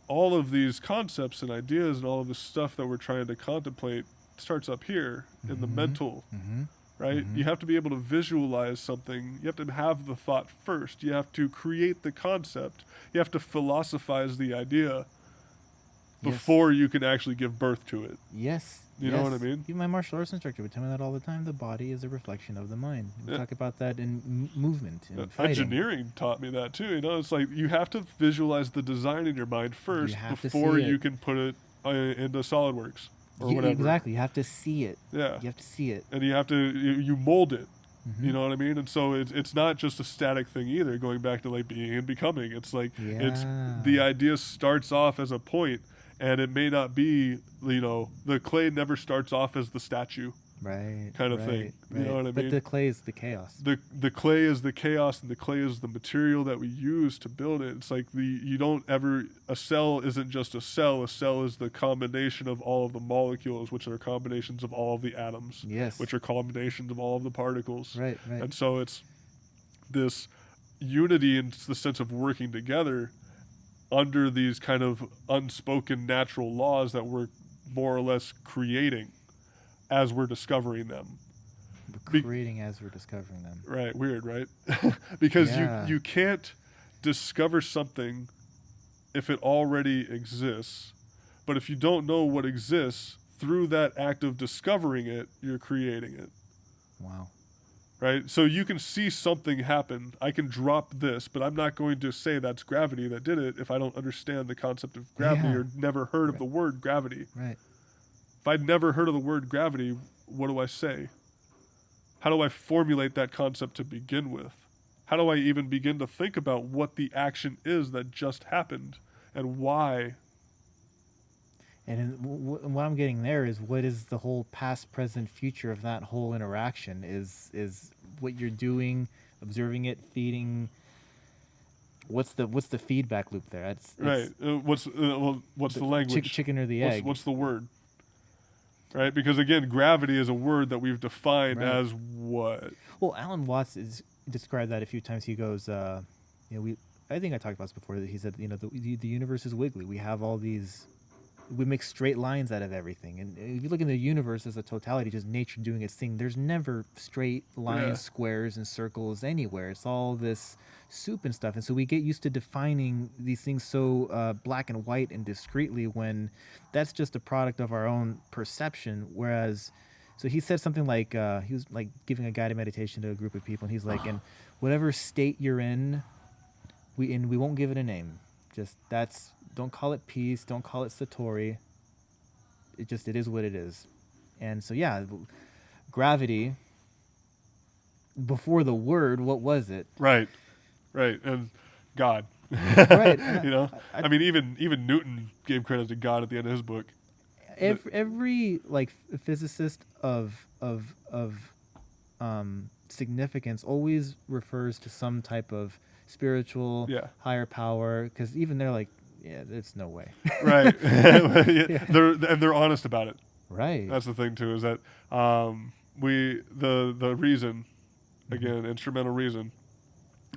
all of these concepts and ideas and all of this stuff that we're trying to contemplate starts up here in the mental, right? You have to be able to visualize something. You have to have the thought first. You have to create the concept. You have to philosophize the idea before you can actually give birth to it. Yes. You know what I mean? Even my martial arts instructor would tell me that all the time. The body is a reflection of the mind. We talk about that in movement and fighting. Engineering taught me that too. You know, it's like you have to visualize the design in your mind first before you can put it into SolidWorks or whatever. Exactly. You have to see it. Yeah. You have to see it. And you have to, you mold it. You know what I mean? And so it's not just a static thing either, going back to like being and becoming. It's like, it's the idea starts off as a point, and it may not be, you know, the clay never starts off as the statue. Right. Kind of thing. You know what I mean? But the clay is the chaos. The clay is the chaos, and the clay is the material that we use to build it. It's like a cell isn't just a cell. A cell is the combination of all of the molecules, which are combinations of all of the atoms. Yes. Which are combinations of all of the particles. Right. And so it's this unity and the sense of working together under these kind of unspoken natural laws that we're more or less creating as we're discovering them. We're creating as we're discovering them. Right, weird, right? Because you can't discover something if it already exists. But if you don't know what exists, through that act of discovering it, you're creating it. Wow. Right? So you can see something happen. I can drop this, but I'm not going to say that's gravity that did it if I don't understand the concept of gravity or never heard of the word gravity. Right. If I'd never heard of the word gravity, what do I say? How do I formulate that concept to begin with? How do I even begin to think about what the action is that just happened and why? And what I'm getting there is, what is the whole past, present, future of that whole interaction? Is what you're doing, observing it, feeding. What's the feedback loop there? It's right. What's the language? Chicken or the egg? What's the word? Right, because again, gravity is a word that we've defined as what? Well, Alan Watts has described that a few times. He goes, I think I talked about this before. That he said, the universe is wiggly. We have all these. We make straight lines out of everything. And if you look in the universe as a totality, just nature doing its thing, there's never straight lines, squares, and circles anywhere. It's all this soup and stuff. And so we get used to defining these things so black and white and discreetly, when that's just a product of our own perception. Whereas, so he said something like, he was like giving a guided meditation to a group of people, and he's like, in whatever state you're in, we won't give it a name. Just don't call it peace, don't call it Satori. It is what it is. And so gravity, before the word, what was it? Right. And God. Right. I mean, even Newton gave credit to God at the end of his book. Every like physicist of significance always refers to some type of spiritual higher power, because even they're like, there's no way. Right. They're honest about it. Right. That's the thing too, is that the reason, again, instrumental reason,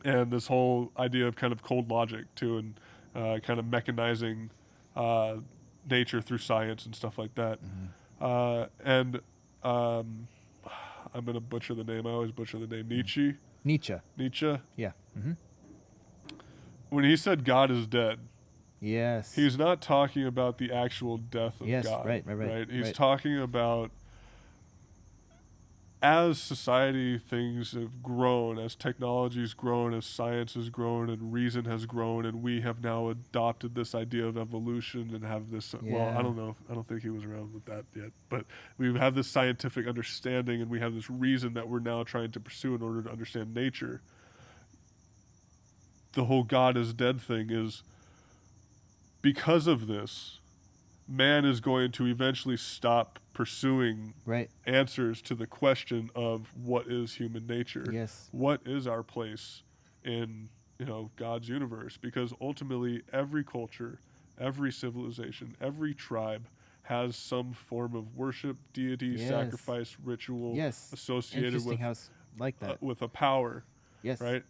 and this whole idea of kind of cold logic too, and kind of mechanizing nature through science and stuff like that. And I'm going to butcher the name. I always butcher the name. Nietzsche. Yeah. When he said God is dead, yes, he's not talking about the actual death of God. Right. He's talking about, as society, things have grown, as technology's grown, as science has grown, and reason has grown, and we have now adopted this idea of evolution and have this, well, I don't know, I don't think he was around with that yet, but we have this scientific understanding, and we have this reason that we're now trying to pursue in order to understand nature. The whole God is dead thing is, because of this, man is going to eventually stop pursuing answers to the question of what is human nature. Yes. What is our place in, God's universe? Because ultimately every culture, every civilization, every tribe has some form of worship, deity, sacrifice, ritual associated with like that. With a power. Yes. Right?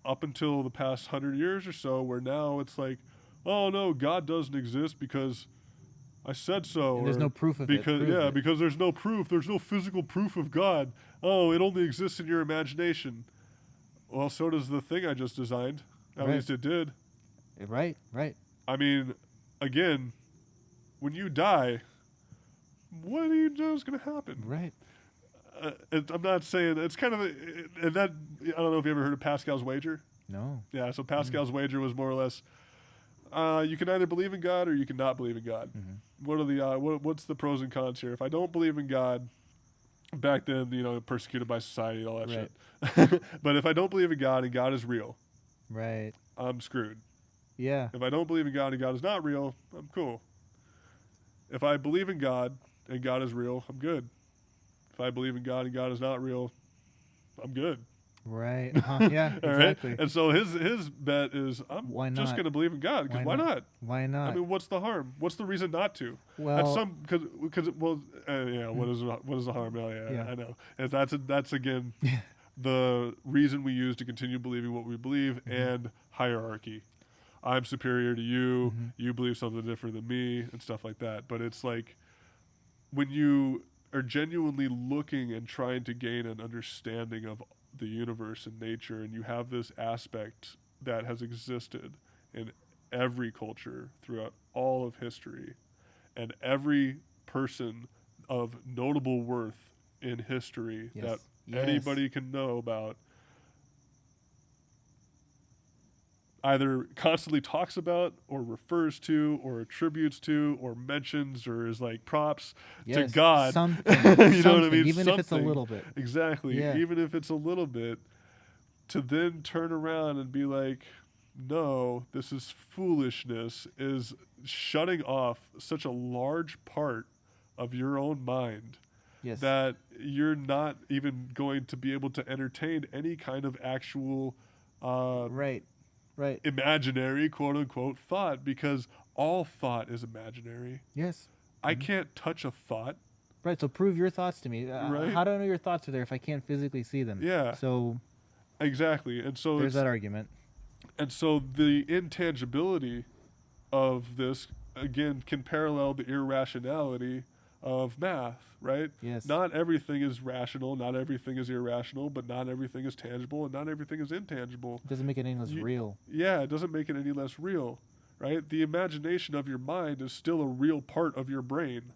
Up until the past 100 years or so, where now it's like, oh no, God doesn't exist because I said so. And there's no proof of because, it. Yeah, because there's no proof. There's no physical proof of God. Oh, it only exists in your imagination. Well, so does the thing I just designed. At Right. least it did. Right. I mean, again, when you die, what do you know is going to happen? Right. I'm not saying it's kind of and that I don't know if you ever heard of Pascal's wager. No. Yeah, so Pascal's wager was more or less, you can either believe in God or you can not believe in God. Mm-hmm. What are the what's the pros and cons here? If I don't believe in God, back then, persecuted by society and all that shit. But if I don't believe in God and God is real, Right. I'm screwed. Yeah. If I don't believe in God and God is not real, I'm cool. If I believe in God and God is real, I'm good. If I believe in God and God is not real, I'm good. Right. Uh-huh. Yeah. Exactly. Right? And so his bet is, I'm Why just not? going to believe in God because why not? Why not? I mean, what's the harm? What's the reason not to? Well, Because what is the harm? Oh yeah, Yeah. I know. And that's again the reason we use to continue believing what we believe and hierarchy. I'm superior to you. Mm-hmm. You believe something different than me and stuff like that. But it's like when you are genuinely looking and trying to gain an understanding of the universe and nature, and you have this aspect that has existed in every culture throughout all of history, and every person of notable worth in history that anybody can know about either constantly talks about or refers to or attributes to or mentions or is like props to God. Something. You know what I mean? Even if it's a little bit. Exactly. Yeah. Even if it's a little bit, to then turn around and be like, no, this is foolishness, is shutting off such a large part of your own mind Yes. that you're not even going to be able to entertain any kind of actual Right. imaginary, quote unquote, thought, because all thought is imaginary. Yes. I can't touch a thought. Right. So prove your thoughts to me. Right. How do I know your thoughts are there if I can't physically see them? Yeah. So Exactly. And so there's that argument. And so the intangibility of this, again, can parallel the irrationality of math, right? Yes. Not everything is rational, not everything is irrational, but not everything is tangible, and not everything is intangible. It doesn't make it any less real. Yeah, it doesn't make it any less real, right? The imagination of your mind is still a real part of your brain.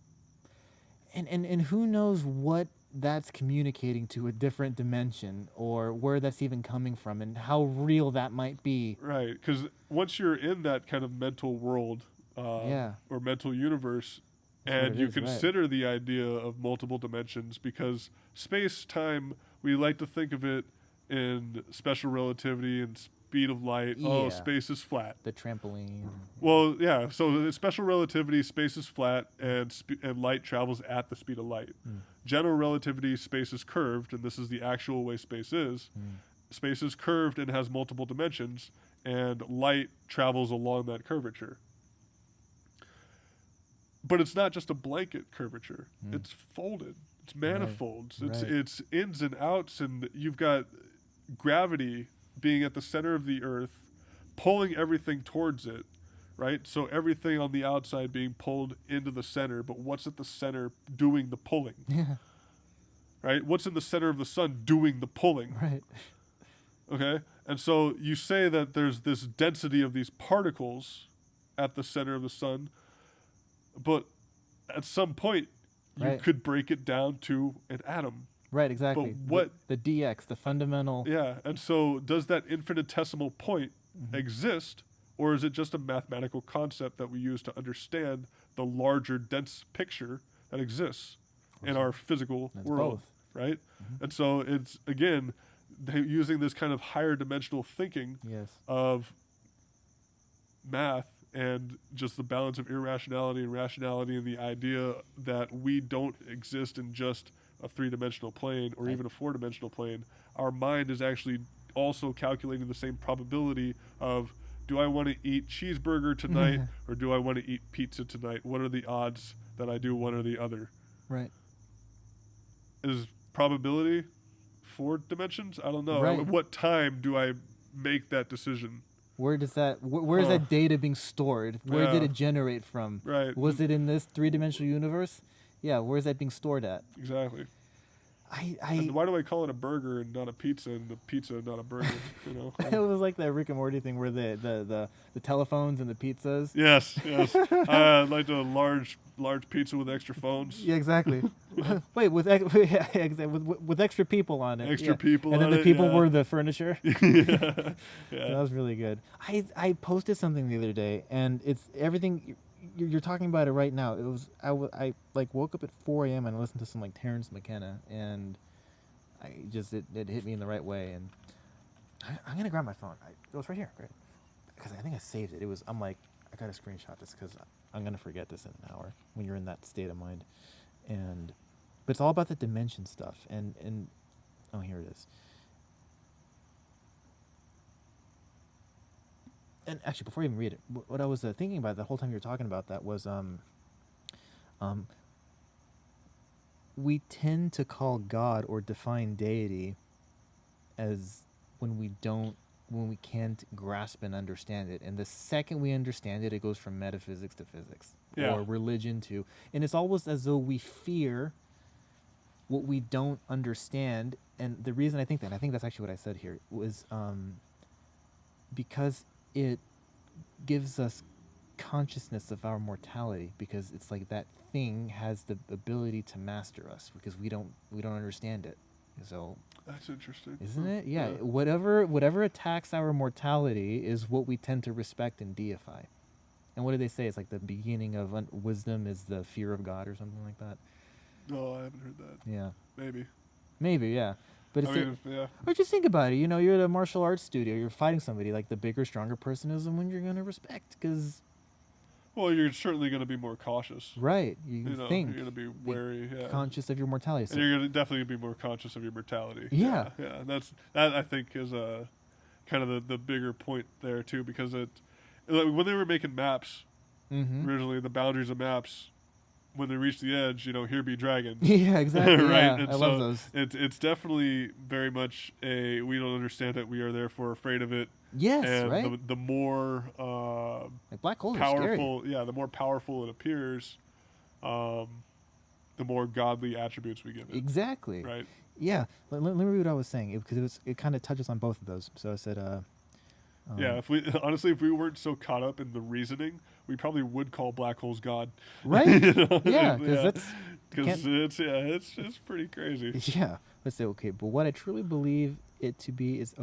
And who knows what that's communicating to a different dimension, or where that's even coming from, and how real that might be. Right, because once you're in that kind of mental world Yeah. or mental universe, That's what and it you is, right. consider the idea of multiple dimensions, because space-time, we like to think of it in special relativity and speed of light. Oh, Yeah. space is flat. The trampoline. Well, yeah, so in special relativity, space is flat, and light travels at the speed of light. General relativity, space is curved, and this is the actual way space is. Space is curved and has multiple dimensions, and light travels along that curvature. But it's not just a blanket curvature. It's folded. It's manifolds. Right. It's ins and outs, and you've got gravity being at the center of the earth, pulling everything towards it, right? So everything on the outside being pulled into the center, but what's at the center doing the pulling? Yeah. Right? What's in the center of the sun doing the pulling? Right. Okay? And so you say that there's this density of these particles at the center of the sun, but at some point you Right. could break it down to an atom. Right. Exactly. what- the DX, the fundamental. Yeah, and so does that infinitesimal point exist, or is it just a mathematical concept that we use to understand the larger, dense picture that exists in our physical That's world, both. right? And so it's, again, using this kind of higher dimensional thinking Yes. of math and just the balance of irrationality and rationality, and the idea that we don't exist in just a three-dimensional plane or even a four-dimensional plane. Our mind is actually also calculating the same probability of, do I want to eat cheeseburger tonight or do I want to eat pizza tonight? What are the odds that I do one or the other? Right. Is probability 4 dimensions? I don't know. Right. At what time do I make that decision? Where does that? Where is that data being stored? Where did Yeah. it generate from? Right. Was it in this three-dimensional universe? Yeah. Where is that being stored at? Exactly. I And why do I call it a burger and not a pizza, and the pizza not a burger? You know. it was like that Rick and Morty thing where the telephones and the pizzas. Yes. I'd like a large pizza with extra phones. Yeah, exactly. Wait, with extra people on it. Extra people and on then the it, people yeah. were the furniture. Yeah. That was really good. I posted something the other day, and it's everything. You're talking about it right now. It was I like woke up at 4 a.m. and I listened to some like Terrence McKenna, and it hit me in the right way. And I'm gonna grab my phone. It was right here, great, because I think I saved it. I'm like, I gotta screenshot this because I'm gonna forget this in an hour when you're in that state of mind. But it's all about the dimension stuff. And oh, here it is. And actually, before I even read it, what I was thinking about the whole time you were talking about that was, we tend to call God or define deity as when we can't grasp and understand it. And the second we understand it, it goes from metaphysics to physics, or religion to, and it's almost as though we fear what we don't understand. And the reason I think that's actually what I said here, was because it gives us consciousness of our mortality, because it's like that thing has the ability to master us because we don't understand it. So That's interesting. isn't it? Yeah. Whatever attacks our mortality is what we tend to respect and deify. And what do they say? It's like the beginning of wisdom is the fear of God or something like that. No, I haven't heard that. Yeah. Maybe, yeah. But it's yeah. or just think about it. You know, you're at a martial arts studio. You're fighting somebody. Like the bigger, stronger person is the one you're gonna respect, because Well, you're certainly going to be more cautious. right. You think you're going to be wary, conscious of your mortality. So and you're going to definitely be more conscious of your mortality. Yeah. Yeah. That I think is kind of the bigger point there too, because when they were making maps originally, the boundaries of maps, when they reach the edge, here be dragon. Yeah, exactly. Right. Yeah, And I love those. It's definitely very much we don't understand it. We are therefore afraid of it. Yes, And right. the more Like black holes are powerful, scary. the more powerful it appears, the more godly attributes we give it. Exactly. Right. Yeah. Let me read what I was saying, because it kind of touches on both of those. So I said, If we weren't so caught up in the reasoning, we probably would call black holes God. right. Yeah, because it's pretty crazy. Yeah. Let's say, okay, but what I truly believe it to be is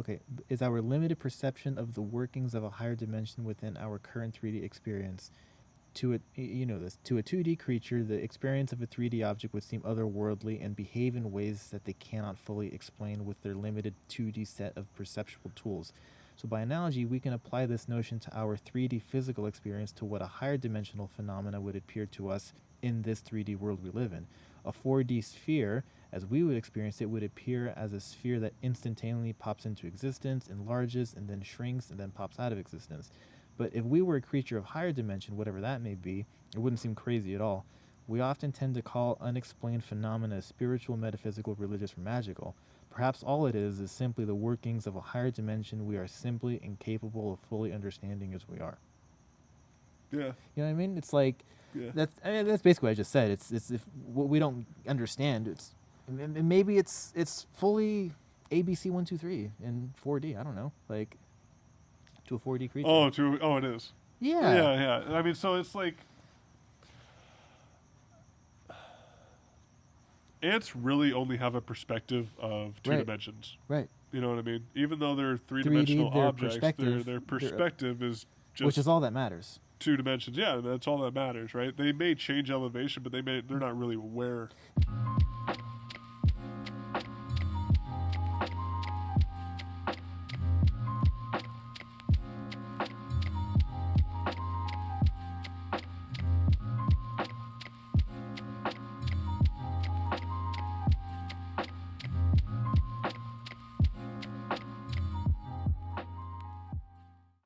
our limited perception of the workings of a higher dimension within our current 3D experience. To a 2D creature, the experience of a 3D object would seem otherworldly and behave in ways that they cannot fully explain with their limited 2D set of perceptual tools. So by analogy, we can apply this notion to our 3D physical experience to what a higher dimensional phenomena would appear to us in this 3D world we live in. A 4D sphere, as we would experience it, would appear as a sphere that instantaneously pops into existence, enlarges, and then shrinks, and then pops out of existence. But if we were a creature of higher dimension, whatever that may be, it wouldn't seem crazy at all. We often tend to call unexplained phenomena spiritual, metaphysical, religious, or magical. Perhaps all it is simply the workings of a higher dimension we are simply incapable of fully understanding as we are. Yeah. You know what I mean? It's like, Yeah. that's basically what I just said. It's if what we don't understand, and maybe it's fully ABC 1, 2, 3 in 4D. I don't know, like to a 4D creature. Oh, it is. Yeah. Yeah. I mean, so it's like ants really only have a perspective of two dimensions. Right. You know what I mean? Even though they're three-dimensional objects, their perspective is just which is all that matters. 2 dimensions. Yeah, that's all that matters, right? They may change elevation, but they're not really aware.